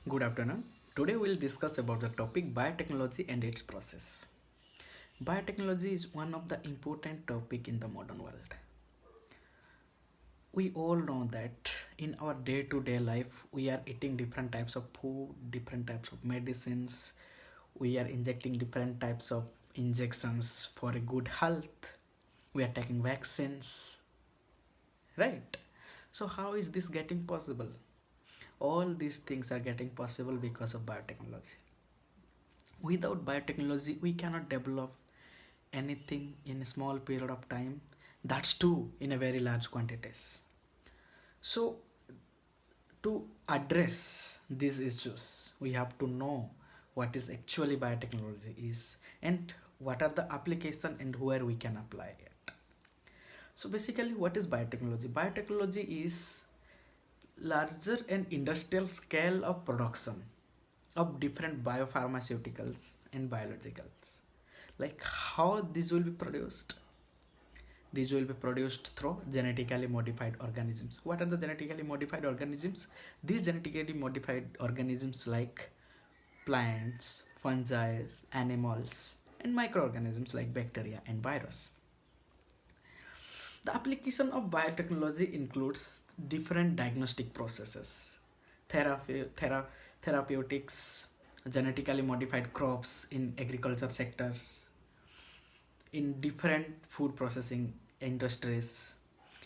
Good afternoon. Today we'll discuss about the topic biotechnology and its process. Biotechnology is one of the important topic in the modern world. We all know that in our day-to-day life we are eating different types of food, different types of medicines. We are injecting different types of injections for a good health. We are taking vaccines, right? So how is this getting possible? All these things are getting possible because of biotechnology. Without biotechnology we cannot develop anything in a small period of time, that's too in a very large quantities. So to address these issues we have to know what is actually biotechnology is and what are the application and where we can apply it. So basically what is biotechnology? Biotechnology is larger and industrial scale of production of different biopharmaceuticals and biologicals. Like how this will be produced? These will be produced through genetically modified organisms. What are the genetically modified organisms? These genetically modified organisms like plants, fungi, animals, and microorganisms like bacteria and virus. The application of biotechnology includes different diagnostic processes, therapeutics, genetically modified crops in agriculture sectors, in different food processing industries,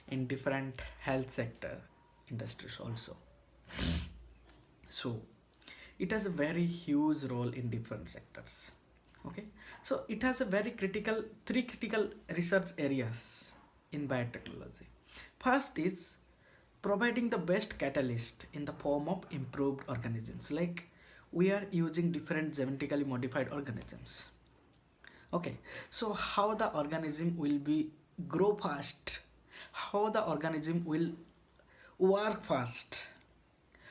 in different health sector industries also. So it has a very huge role in different sectors. Okay, so it has a very critical three critical research areas in biotechnology. First is providing the best catalyst in the form of improved organisms, like we are using different genetically modified organisms. Okay, so how the organism will be grow fast, how the organism will work fast.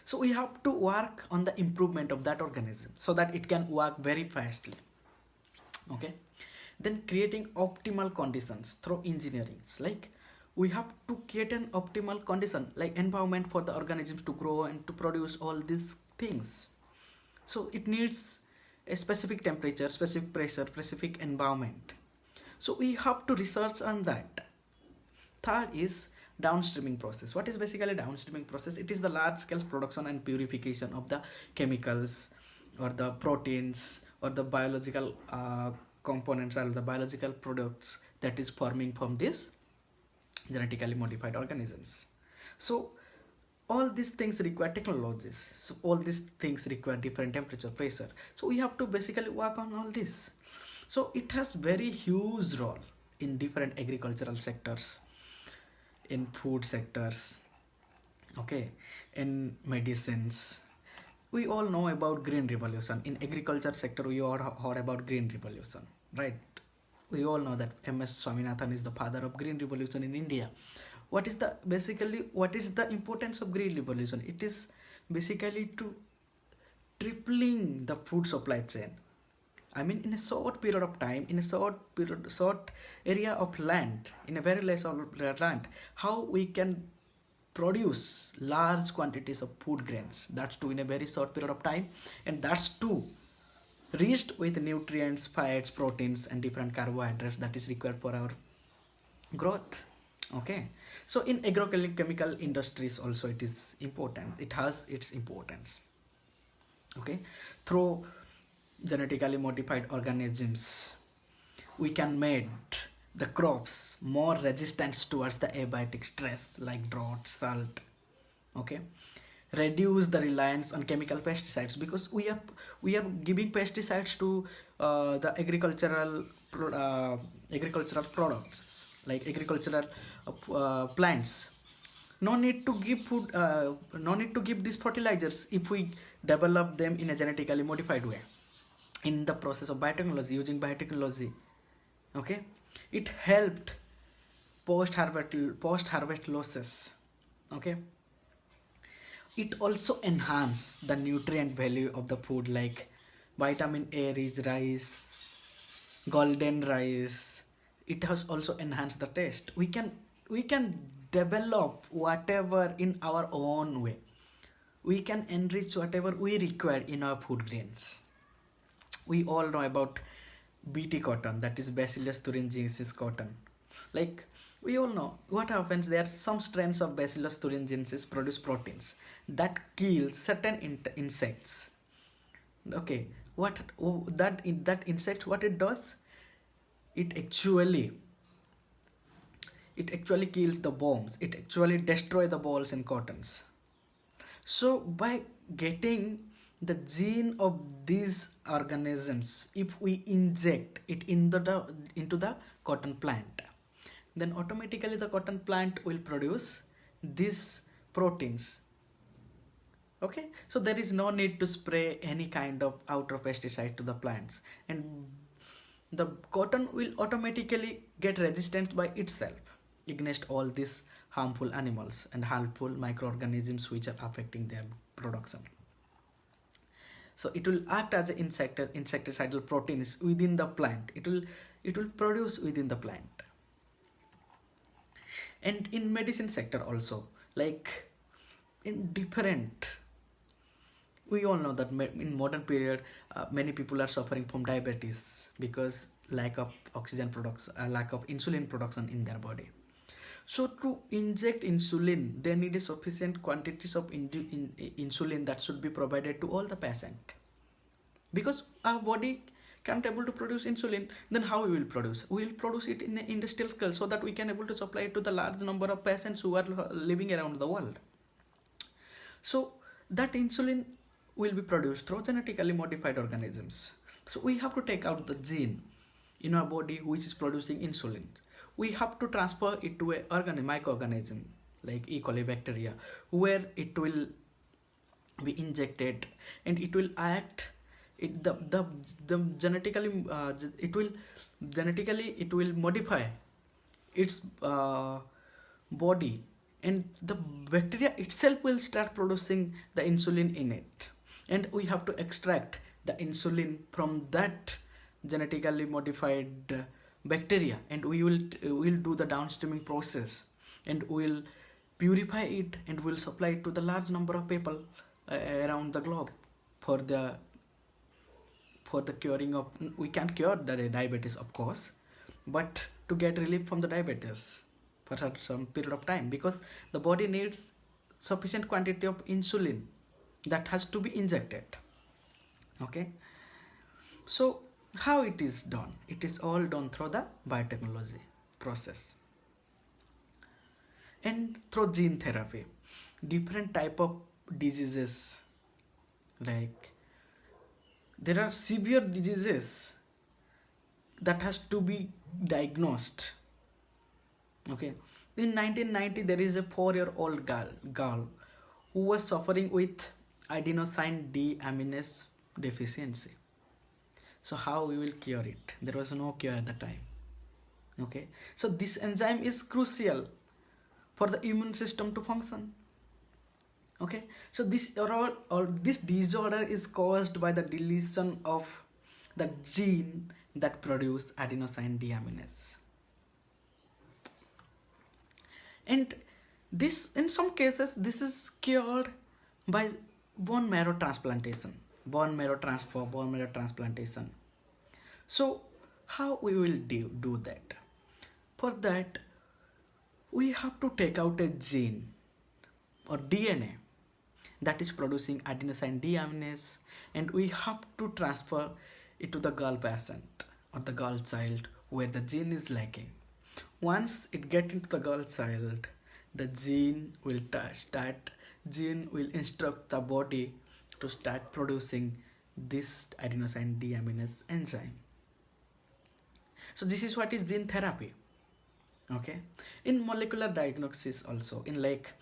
So we have to work on the improvement of that organism so that it can work very fastly. Okay, then creating optimal conditions through engineering, like we have to create an optimal condition like environment for the organisms to grow and to produce all these things. So it needs a specific temperature, specific pressure, specific environment. So we have to research on that. Third is downstreaming process. What is basically downstreaming process? It is the large scale production and purification of the chemicals or the proteins or the biological components or the biological products that is forming from this genetically modified organisms. So all these things require technologies, so all these things require different temperature, pressure, so we have to basically work on all this. So it has very huge role in different agricultural sectors, in food sectors, okay, in medicines. We all know about green revolution. In agriculture sector we all heard about green revolution, right? We all know that MS Swaminathan is the father of green revolution in India. What is the basically what is the importance of green revolution? It is basically to tripling the food supply chain. I mean, in a short period of time, in a short area of land, in a very less of land, how we can produce large quantities of food grains. That's too in a very short period of time, and that's too rich with nutrients, fats, proteins, and different carbohydrates that is required for our growth. Okay, so in agrochemical industries also it is important. It has its importance. Okay, through genetically modified organisms we can make the crops more resistant towards the abiotic stress like drought, salt. Okay, reduce the reliance on chemical pesticides, because we are giving pesticides to the agricultural products like agricultural plants. No need to give food, no need to give these fertilizers if we develop them in a genetically modified way in the process of biotechnology, using biotechnology. Okay, it helped post harvest losses. Okay, it also enhance the nutrient value of the food, like vitamin A rich rice, golden rice. It has also enhanced the taste. We can develop whatever in our own way. we can enrich whatever we require in our food grains. We all know about bt cotton, that is bacillus thuringiensis cotton. Like, we all know what happens, there are some strains of bacillus thuringiensis produce proteins that kill certain insects. Okay, what that insect, what it does, it actually kills the worms, it actually destroy the balls in cottons. So by getting the gene of these organisms, if we inject it into the cotton plant, then automatically the cotton plant will produce these proteins. Okay, so there is no need to spray any kind of outer pesticide to the plants, and the cotton will automatically get resistance by itself against all these harmful animals and harmful microorganisms which are affecting their production. So it will act as an insecticidal proteins within the plant. It will produce within the plant. And in medicine sector also, like in different, we all know that in modern period many people are suffering from diabetes because lack of oxygen products, lack of insulin production in their body. So to inject insulin, they need a sufficient quantities of insulin that should be provided to all the patient. Because our body can't able to produce insulin, then how we will produce? We will produce it in the industrial scale so that we can able to supply it to the large number of patients who are living around the world. So that insulin will be produced through genetically modified organisms. So we have to take out the gene in our body which is producing insulin. We have to transfer it to a microorganism like E. coli bacteria, where it will be injected and it will act. It will modify its body, and the bacteria itself will start producing the insulin in it, and we have to extract the insulin from that genetically modified bacteria, and we will do the downstreaming process, and we will purify it and will supply it to the large number of people around the globe for the curing of. We can't cure the diabetes, of course, but to get relief from the diabetes for some period of time, because the body needs sufficient quantity of insulin that has to be injected. Okay, so how it is done? It is all done through the biotechnology process and through gene therapy. Different type of diseases, like there are severe diseases that has to be diagnosed. Okay, in 1990 there is a 4-year-old girl who was suffering with adenosine deaminase deficiency. So how we will cure it? There was no cure at the time. Okay, so this enzyme is crucial for the immune system to function. Okay, so this disorder is caused by the deletion of the gene that produce adenosine deaminase, and this, in some cases, this is cured by bone marrow transplantation, bone marrow transplantation. So how we will do that? For that, we have to take out a gene or DNA that is producing adenosine deaminase, and we have to transfer it to the girl patient or the girl child where the gene is lacking. Once it gets into the girl child, the gene will instruct the body to start producing this adenosine deaminase enzyme. So this is what is gene therapy. Okay, in molecular diagnosis also, in like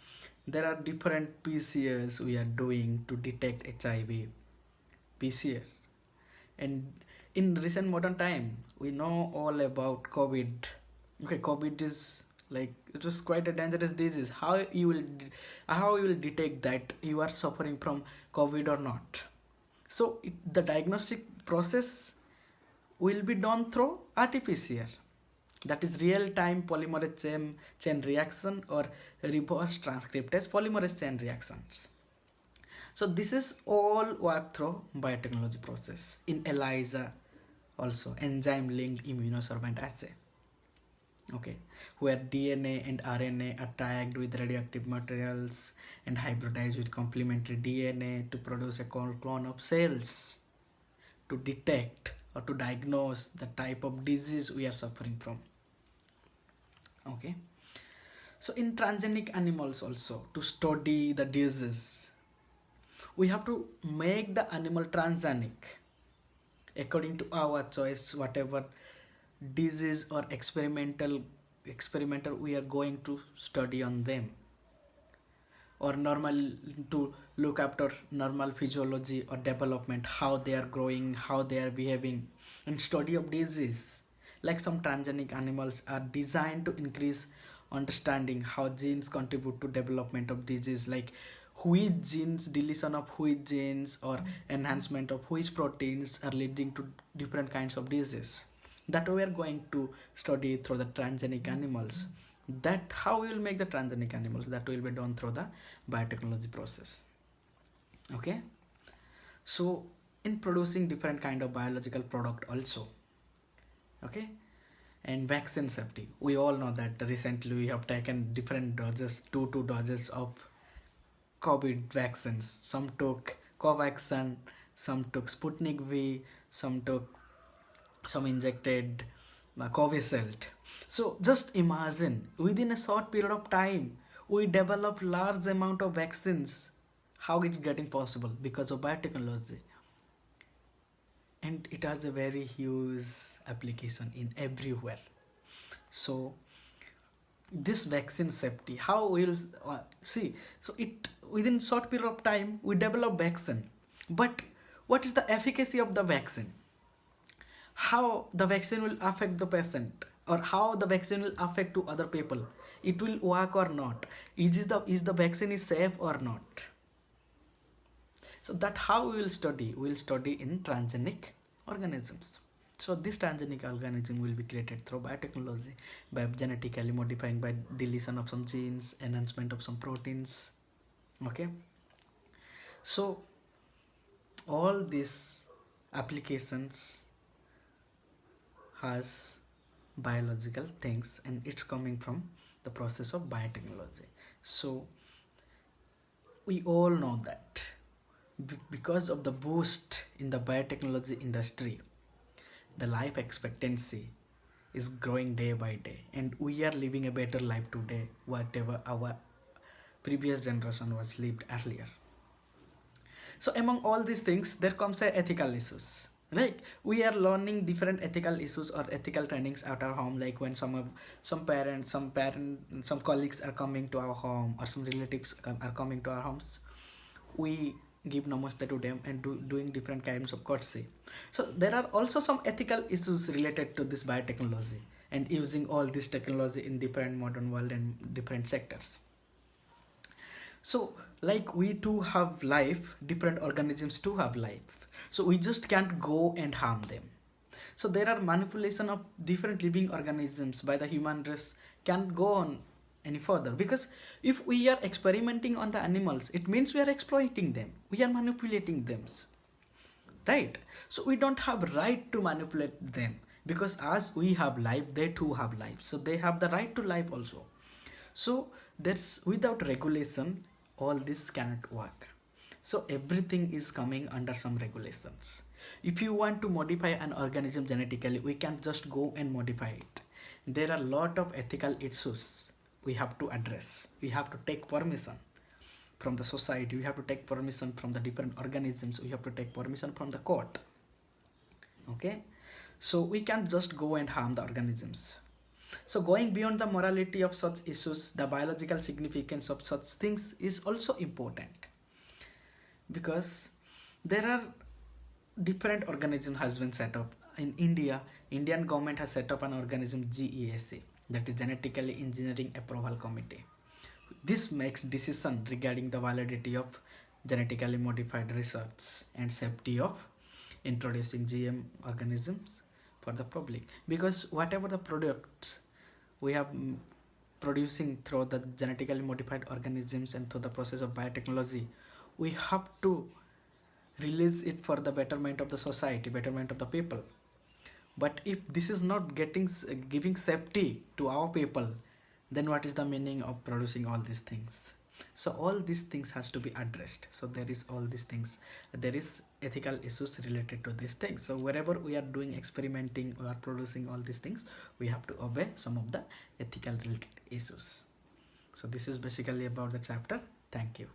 there are different PCRs we are doing to detect HIV PCR, and in recent modern time we know all about COVID. Okay, COVID is like, it was quite a dangerous disease. How you will detect that you are suffering from COVID or not? So the diagnostic process will be done through RT-PCR, that is real-time polymerase chain reaction or reverse transcriptase polymerase chain reactions. So this is all work through biotechnology process in ELISA, also enzyme linked immunosorbent assay. Okay, where DNA and RNA are tagged with radioactive materials and hybridized with complementary DNA to produce a clone of cells to detect or to diagnose the type of disease we are suffering from. Okay, so in transgenic animals also, to study the disease, we have to make the animal transgenic according to our choice, whatever disease or experimental we are going to study on them, or normal, to look after normal physiology or development, how they are growing, how they are behaving, and study of disease. Like some transgenic animals are designed to increase understanding how genes contribute to development of disease, like which genes, deletion of which genes or enhancement of which proteins are leading to different kinds of disease. That we are going to study through the transgenic animals. That how we will make the transgenic animals, that will be done through the biotechnology process. Okay, so in producing different kind of biological product also. Okay, and vaccine safety, we all know that recently we have taken different doses, two doses of COVID vaccines. Some took Covaxin, some took Sputnik V, some injected Covishield. So just imagine, within a short period of time, we develop large amount of vaccines. How it's getting possible? Because of biotechnology. And it has a very huge application in everywhere. So this vaccine safety, how we'll see, so it within short period of time we develop vaccine, but what is the efficacy of the vaccine, how the vaccine will affect the patient, or how the vaccine will affect to other people, it will work or not, is the vaccine is safe or not. So that how we will study in transgenic organisms. So this transgenic organism will be created through biotechnology, by genetically modifying by deletion of some genes, enhancement of some proteins. Okay, so all these applications has biological things, and it's coming from the process of biotechnology. So we all know that because of the boost in the biotechnology industry, the life expectancy is growing day by day, and we are living a better life today whatever our previous generation was lived earlier. So among all these things, there comes a ethical issues. Right, we are learning different ethical issues or ethical trainings at our home. Like when some colleagues are coming to our home, or some relatives are coming to our homes, we give namaste to them and doing different kinds of courtesy. So there are also some ethical issues related to this biotechnology and using all this technology in different modern world and different sectors. So like we too have life, different organisms too have life, so we just can't go and harm them. So there are manipulation of different living organisms by the human race can't go on any further, because if we are experimenting on the animals, it means we are exploiting them, we are manipulating them, right? So we don't have right to manipulate them, because as we have life, they too have life, so they have the right to life also. So that's, without regulation, all this cannot work. So everything is coming under some regulations. If you want to modify an organism genetically, we can't just go and modify it. There are a lot of ethical issues we have to address. We have to take permission from the society, we have to take permission from the different organisms, we have to take permission from the court. Okay, so we can't just go and harm the organisms. So going beyond the morality of such issues, the biological significance of such things is also important, because there are different organisms has been set up. In India, Indian government has set up an organism GESA, that is Genetically Engineering Approval Committee. This makes decision regarding the validity of genetically modified research and safety of introducing GM organisms for the public, because whatever the products we have producing through the genetically modified organisms and through the process of biotechnology, we have to release it for the betterment of the society, betterment of the people. But if this is not giving safety to our people, then what is the meaning of producing all these things? So all these things has to be addressed. So there is all these things, there is ethical issues related to these things. So wherever we are doing experimenting or producing all these things, we have to obey some of the ethical related issues. So this is basically about the chapter. Thank you.